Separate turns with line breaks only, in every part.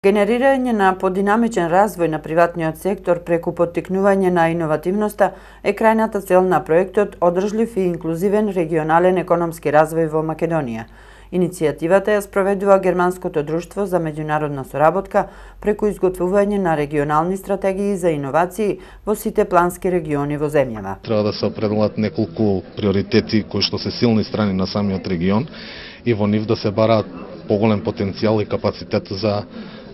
Генерирање на подинамичен развој на приватниот сектор преку поттикнување на иновативноста е крајната цел на проектот Одржлив и инклузивен регионален економски развој во Македонија. Иницијативата ја спроведува Германското друштво за меѓународна соработка преку изготвување на регионални стратегии за иновации во сите плански региони во земјава.
Треба да се определат неколку приоритети кои што се силни страни на самиот регион и во нив да се бараат поголем потенцијал и капацитет за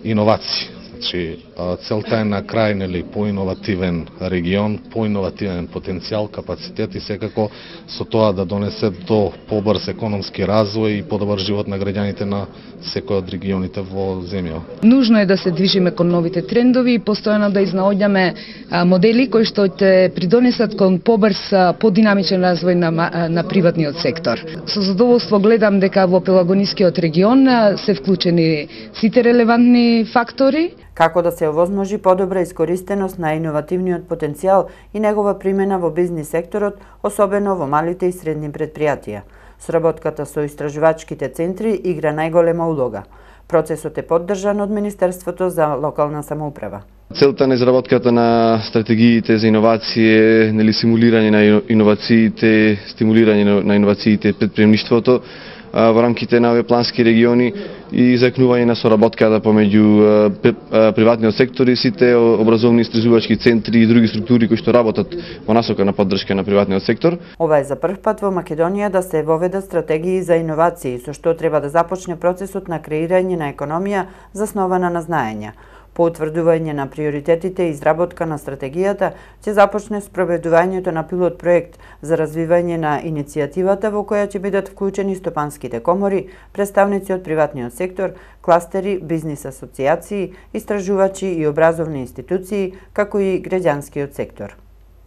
иновации. Значи, целта е на крај поиновативен регион, поиновативен потенцијал, капацитет и секако со тоа да донесе до побрз економски развој и подобар живот на граѓаните на секој од регионите во земјава.
Нужно е да се движиме кон новите трендови и постојано да изнаоѓаме модели кои што ќе придонесат кон побрз, подинамичен развој на приватниот сектор. Со задоволство гледам дека во Пелагонискиот регион се вклучени сите релевантни фактори.
Како да се овозможи подобра искористеност на иновативниот потенцијал и негова примена во бизнис секторот, особено во малите и средни предпријатија. Сработката со истражувачките центри игра најголема улога. Процесот е поддржан од Министерството за локална самоуправа.
Целта на изработката на стратегиите за иновација е симулирање на иновациите, стимулирање на иновациите предприемништвото во рамките на овие плански региони и заекнување на соработката помеѓу приватниот сектор и сите образовни истражувачки центри и други структури кои што работат во насока на поддршка на приватниот сектор.
Ова е за прв пат во Македонија да се воведат стратегии за иновации, со што треба да започне процесот на креирање на економија заснована на знаење. По утврдување на приоритетите и изработка на стратегијата, ќе започне спроведувањето на пилот проект за развивање на иницијативата во која ќе бидат вклучени стопанските комори, представници од приватниот сектор, кластери, бизнис асоцијации, истражувачи и образовни институции, како и граѓанскиот сектор.